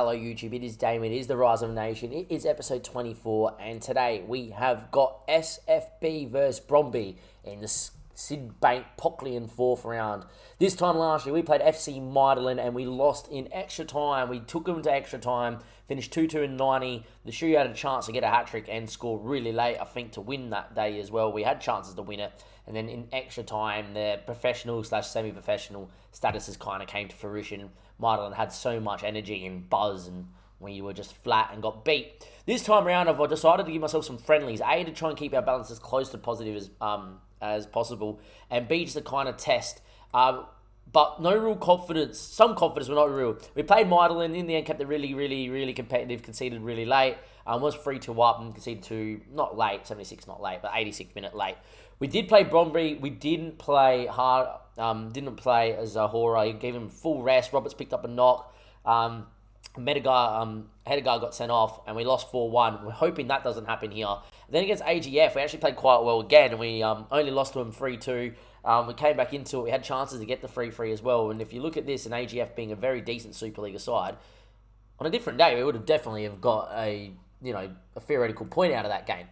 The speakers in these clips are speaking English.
Hello YouTube, it is Damon, it is the Rise of a Nation, it is episode 24, and today we have got SFB versus Bromby in the Sid Bank Pockleyan fourth round. This time last year we played FC and we lost in extra time. We took them to extra time, finished 2-2 in 90. The Shoe had a chance to get a hat-trick and score really late, I think, to win that day as well. We had chances to win it. And then in extra time, the professional / semi-professional statuses kind of came to fruition. Mylan had so much energy and buzz, and we were just flat and got beat. This time around, I've decided to give myself some friendlies. A, to try and keep our balance as close to positive as possible, and B, just to kind of test. But no real confidence. Some confidence, but not real. We played Mylan. In the end, kept it really competitive. Conceded really late. Was 3-2 up and conceded 2, not late, 76 not late, but 86th minute late. We did play Bronby. We didn't play hard. Didn't play as a horror. He gave him full rest. Roberts picked up a knock. Hedegaard got sent off, and we lost 4-1. We're hoping that doesn't happen here. Then against AGF, we actually played quite well again, and we only lost to him 3-2. We came back into it. We had chances to get the 3-3 as well. And if you look at this, and AGF being a very decent Superliga side, on a different day, we would have definitely have got a theoretical point out of that game.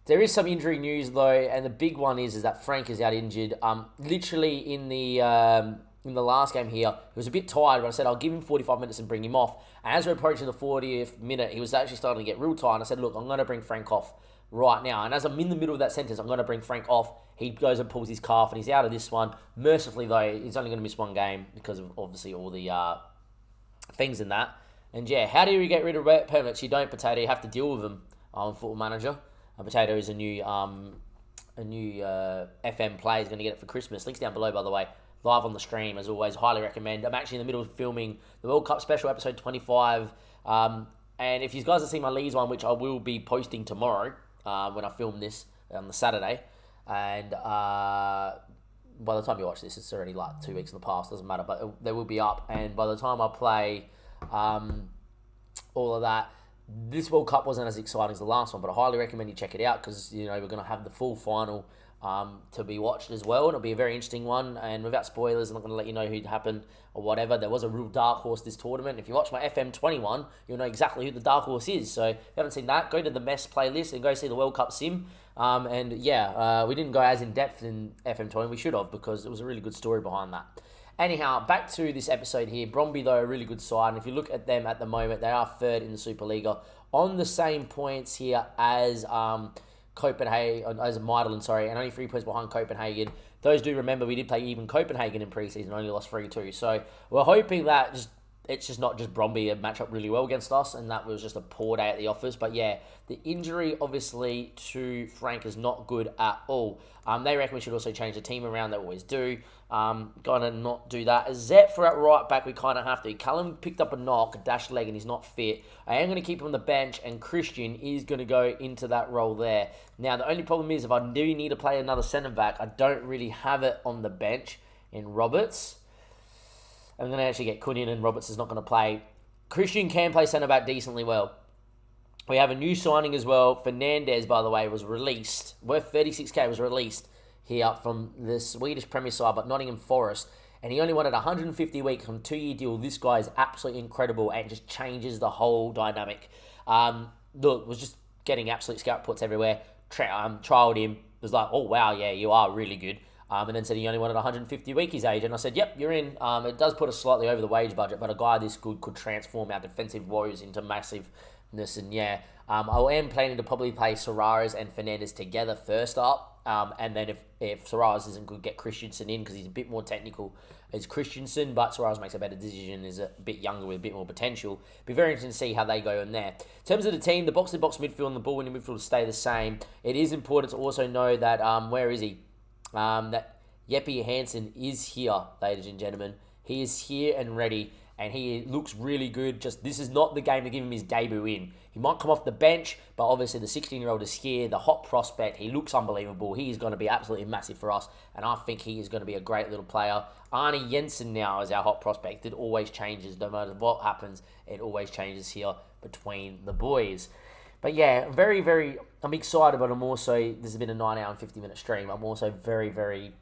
There is some injury news though, and the big one is that Frank is out injured. Literally in the last game here, he was a bit tired, but I said I'll give him 45 minutes and bring him off. And as we're approaching the 40th minute, he was actually starting to get real tired. And I said, look, I'm going to bring Frank off right now. And as I'm in the middle of that sentence, I'm going to bring Frank off. He goes and pulls his calf, and he's out of this one. Mercifully though, he's only going to miss one game because of obviously all the things in that. And yeah, how do you get rid of permits? You don't, Potato. You have to deal with them on Football Manager. Potato is a new FM player. He's going to get it for Christmas. Links down below, by the way. Live on the stream, as always. Highly recommend. I'm actually in the middle of filming the World Cup special, episode 25. And if you guys have seen my Leeds one, which I will be posting tomorrow when I film this on the Saturday. And by the time you watch this, it's already like 2 weeks in the past. Doesn't matter, but they will be up. And by the time I play all of that, this World Cup wasn't as exciting as the last one, but I highly recommend you check it out because we're going to have the full final to be watched as well, and it'll be a very interesting one. And without spoilers, I'm not going to let you know who happened or whatever. There was a real dark horse this tournament. If you watch my Fm21, you'll know exactly who the dark horse is. So if you haven't seen that, go to the mess playlist and go see the World Cup sim. We didn't go as in depth in FM20. We should have, because it was a really good story behind that. Anyhow, back to this episode here. Bromby, though, a really good side. And if you look at them at the moment, they are third in the Superliga on the same points here as Copenhagen, as Midtjylland, sorry, and only 3 points behind Copenhagen. Those do remember we did play even Copenhagen in pre-season, only lost 3-2. So we're hoping that it's just not just Bromby match up really well against us, and that was just a poor day at the office. But yeah, the injury obviously to Frank is not good at all. They reckon we should also change the team around. They always do. Gonna not do that. Zep for at right back, we kind of have to. Callum picked up a knock, a dashed leg, and he's not fit. I am going to keep him on the bench, and Christian is going to go into that role there. Now, the only problem is if I do need to play another centre-back, I don't really have it on the bench in Roberts. I'm going to actually get Cunningham, and Roberts is not going to play. Christian can play centre-back decently well. We have a new signing as well. Fernandez, by the way, was released. Worth 36k, was released here from the Swedish Premier side, but Nottingham Forest. And he only wanted 150 weeks on a 2-year deal. This guy is absolutely incredible and just changes the whole dynamic. Look, was just getting absolute scout reports everywhere. Trialed him. Was like, oh, wow, yeah, you are really good. And then said he only wanted 150 week his age. And I said, yep, you're in. It does put us slightly over the wage budget, but a guy this good could transform our defensive woes into massiveness. And yeah, I am planning to probably play Suarez and Fernandez together first up. And then if Suarez isn't good, get Christensen in because he's a bit more technical as Christensen, but Suarez makes a better decision, is a bit younger with a bit more potential. Be very interesting to see how they go in there. In terms of the team, the box-to-box midfield and the ball-winning midfield will stay the same. It is important to also know that, where is he? That Jeppe Hansen is here, ladies and gentlemen. He is here and ready, and he looks really good. Just this is not the game to give him his debut in. He might come off the bench, but obviously the 16-year-old is here, the hot prospect. He looks unbelievable. He is going to be absolutely massive for us, and I think he is going to be a great little player. Arne Jensen now is our hot prospect. It always changes. No matter what happens, it always changes here between the boys. But yeah, I'm excited, but I'm also, this has been a 9-hour and 50-minute stream. I'm also very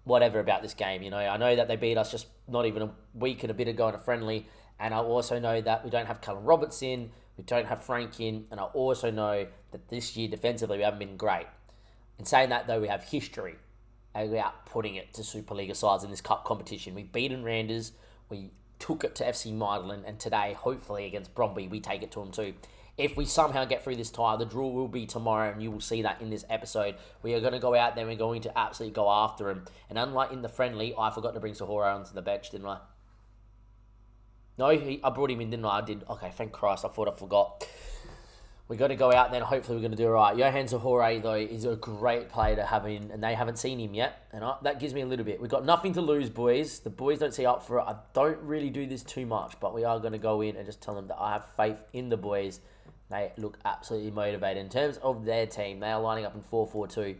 whatever about this game. I know that they beat us just not even a week and a bit ago in a friendly, And I also know that we don't have Callum Robertson, we don't have Frank in, and I also know that this year defensively we haven't been great. In saying that, though, we have history about putting it to Superliga sides in this cup competition. We've beaten Randers, we took it to FC Midland, and today, hopefully against Bromby, we take it to them too. If we somehow get through this tie, the draw will be tomorrow, and you will see that in this episode. We are going to go out there and we're going to absolutely go after him. And unlike in the friendly, I forgot to bring Sahora onto the bench, didn't I? No, I brought him in, didn't I? I did. Okay, thank Christ. I thought I forgot. We're going to go out there and hopefully we're going to do all right. Johan Sahora, though, is a great player to have in, and they haven't seen him yet. And that gives me a little bit. We've got nothing to lose, boys. The boys don't see up for it. I don't really do this too much, but we are going to go in and just tell them that I have faith in the boys. They look absolutely motivated. In terms of their team, they are lining up in 4-4-2.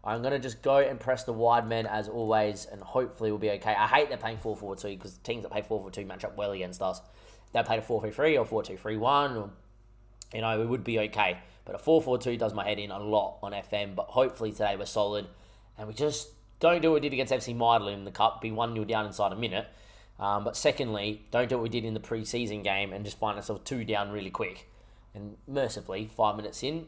I'm going to just go and press the wide men as always, and hopefully we'll be okay. I hate they're playing 4-4-2 because teams that play 4-4-2 match up well against us. If they played a 4-3-3 or 4-2-3-1, or, we would be okay. But a 4-4-2 does my head in a lot on FM, but hopefully today we're solid, and we just don't do what we did against FC Midland in the Cup, be 1-0 down inside a minute. But secondly, don't do what we did in the pre-season game and just find ourselves 2 down really quick. And mercifully, 5 minutes in,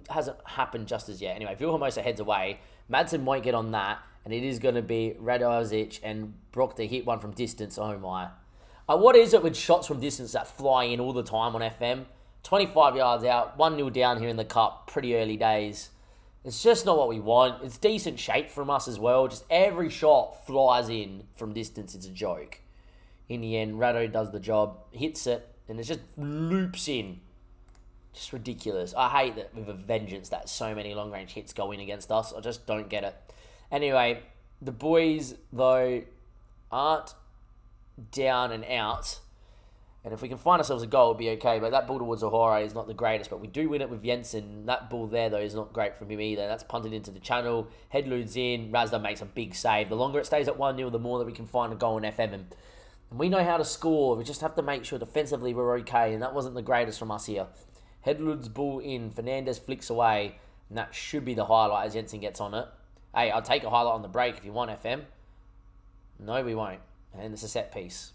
hasn't happened just as yet. Anyway, Vilhelmosa heads away. Madsen won't get on that, and it is going to be Radozic and Brock to hit one from distance. Oh my. What is it with shots from distance that fly in all the time on FM? 25 yards out, 1-0 down here in the Cup, pretty early days. It's just not what we want. It's decent shape from us as well. Just every shot flies in from distance. It's a joke. In the end, Rado does the job, hits it, and it just loops in. Just ridiculous. I hate that with a vengeance that so many long-range hits go in against us. I just don't get it. Anyway, the boys, though, aren't down and out. And if we can find ourselves a goal, it'll be okay. But that ball towards Ohara is not the greatest. But we do win it with Jensen. That ball there, though, is not great from him either. That's punted into the channel. Headlood's in. Razda makes a big save. The longer it stays at 1-0, the more that we can find a goal in FM. And we know how to score. We just have to make sure defensively we're okay. And that wasn't the greatest from us here. Headlood's ball in. Fernandez flicks away. And that should be the highlight as Jensen gets on it. Hey, I'll take a highlight on the break if you want, FM. No, we won't. And it's a set piece.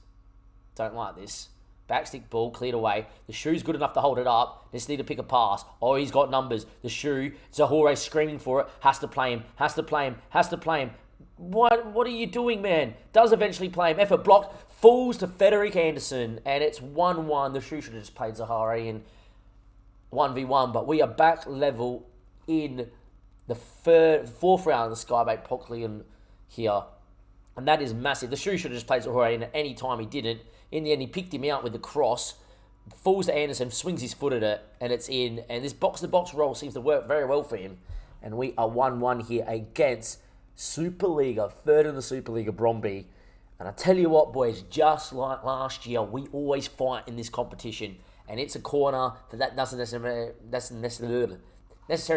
Don't like this. Backstick ball, cleared away. The shoe's good enough to hold it up. Just need to pick a pass. Oh, he's got numbers. The shoe, Zahore screaming for it. Has to play him. Has to play him. Has to play him. What are you doing, man? Does eventually play him. Effort blocked. Falls to Frederick Anderson. And it's 1-1. The shoe should have just played Zahore in 1v1. But we are back level in the fourth round of the Skybait Pocleon here. And that is massive. The shoe should have just played Zahore in at any time. He didn't. In the end, he picked him out with the cross, falls to Anderson, swings his foot at it, and it's in. And this box-to-box roll seems to work very well for him. And we are 1-1 here against Superliga, third in the Superliga, Bromby. And I tell you what, boys, just like last year, we always fight in this competition. And it's a corner that doesn't necessarily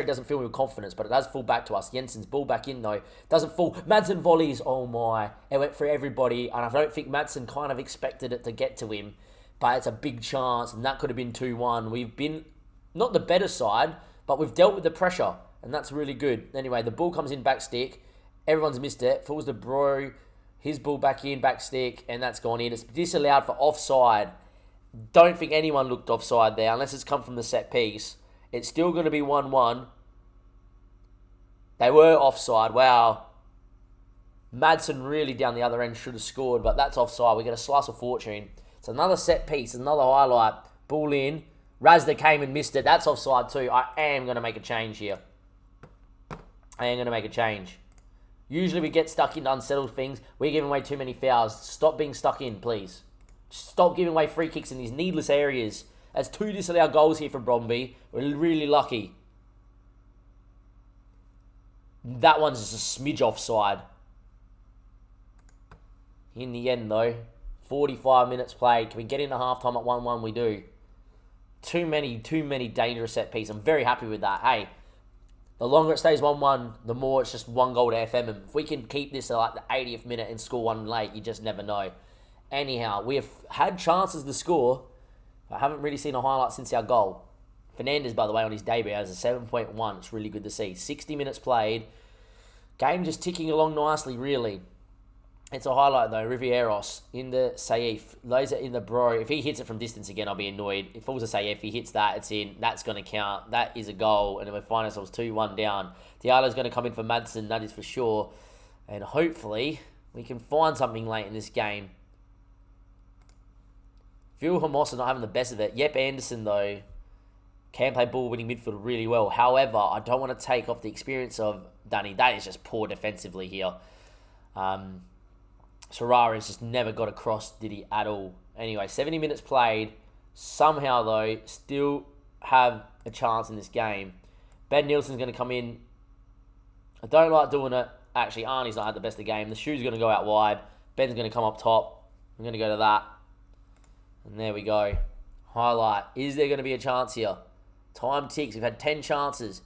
doesn't fill me with confidence, but it does fall back to us. Jensen's ball back in, though. Doesn't fall. Madsen volleys. Oh, my. It went for everybody, and I don't think Madsen kind of expected it to get to him, but it's a big chance, and that could have been 2-1. We've been not the better side, but we've dealt with the pressure, and that's really good. Anyway, the ball comes in back stick. Everyone's missed it. Falls to Bro. His ball back in, back stick, and that's gone in. It's disallowed for offside. Don't think anyone looked offside there, unless it's come from the set piece. It's still going to be 1-1. They were offside. Wow. Madsen really down the other end should have scored, but that's offside. We get a slice of fortune. It's another set piece, another highlight. Ball in. Razda came and missed it. That's offside too. I am going to make a change here. Usually we get stuck into unsettled things. We're giving away too many fouls. Stop being stuck in, please. Stop giving away free kicks in these needless areas. That's 2 disallowed goals here from Bromby. We're really lucky. That one's just a smidge offside. In the end, though, 45 minutes played. Can we get into halftime at 1-1? We do. Too many dangerous set pieces. I'm very happy with that. Hey, the longer it stays 1-1, the more it's just 1 goal to FM. And if we can keep this at like the 80th minute and score 1 late, you just never know. Anyhow, we have had chances to score. I haven't really seen a highlight since our goal. Fernandez, by the way, on his debut has a 7.1. It's really good to see. 60 minutes played. Game just ticking along nicely, really. It's a highlight though. Rivieros in the Saif. Laser in the bro. If he hits it from distance again, I'll be annoyed. If it falls a Saif, he hits that, it's in. That's going to count. That is a goal. And then we find ourselves 2-1 down. Diallo's going to come in for Madsen. That is for sure. And hopefully we can find something late in this game. Phil Hermosa not having the best of it. Yep Anderson, though, can play ball-winning midfield really well. However, I don't want to take off the experience of Danny. That is just poor defensively here. Serrara's just never got across, did he, at all. Anyway, 70 minutes played. Somehow, though, still have a chance in this game. Ben Nielsen's going to come in. I don't like doing it. Actually, Arnie's not had the best of the game. The shoe's going to go out wide. Ben's going to come up top. I'm going to go to that. And there we go. Highlight. Is there going to be a chance here? Time ticks. We've had 10 chances.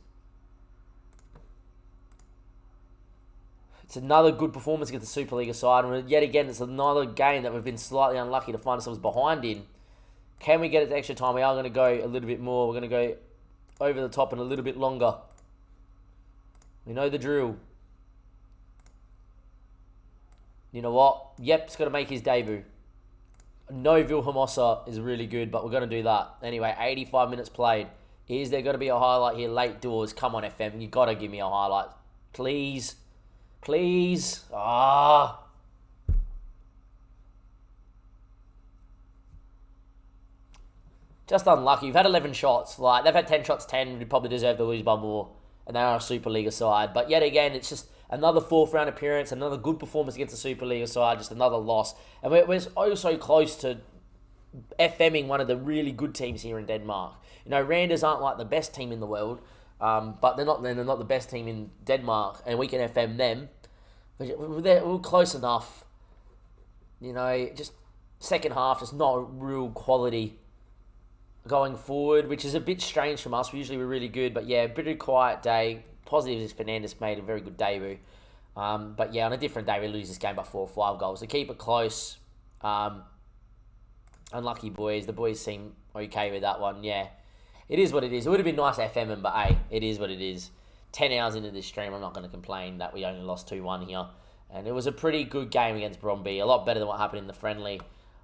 It's another good performance against the Superliga side. And yet again, it's another game that we've been slightly unlucky to find ourselves behind in. Can we get it to extra time? We are going to go a little bit more. We're going to go over the top and a little bit longer. We know the drill. You know what? Yep's going to make his debut. No, Vilhermosa is really good, but we're going to do that. Anyway, 85 minutes played. Is there going to be a highlight here? Late doors. Come on, FM. You've got to give me a highlight. Please. Please. Just unlucky. You've had 11 shots. Like, they've had 10 shots, 10. We probably deserve to lose by more. And they are a Superliga side. But yet again, it's just another fourth round appearance, another good performance against the Superliga side, just another loss. And we're oh so close to FMing one of the really good teams here in Denmark. You know, Randers aren't like the best team in the world, but they're not the best team in Denmark, and we can FM them. But we're close enough. You know, just second half, just not real quality going forward, which is a bit strange from us. Usually we're really good, but yeah, a bit of a quiet day. Positive is Fernandes made a very good debut. But yeah, on a different day, we lose this game by 4 or 5 goals. So keep it close. Unlucky boys. The boys seem okay with that one. Yeah, it is what it is. It would have been nice FMing, but hey, it is what it is. 10 hours into this stream, I'm not going to complain that we only lost 2-1 here. And it was a pretty good game against BRONBY. A lot better than what happened in the friendly.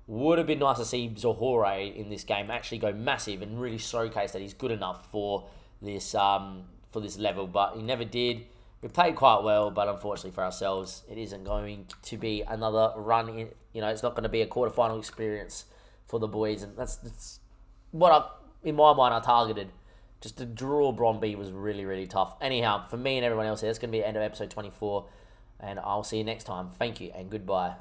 Would have been nice to see Zohore in this game actually go massive and really showcase that he's good enough for this level, but he never did. We played quite well, but unfortunately for ourselves, it isn't going to be another run in. You know, it's not going to be a quarterfinal experience for the boys, and that's what in my mind I targeted. Just to draw BRONBY was really, really tough. Anyhow, for me and everyone else here, that's going to be the end of episode 24, and I'll see you next time. Thank you and goodbye.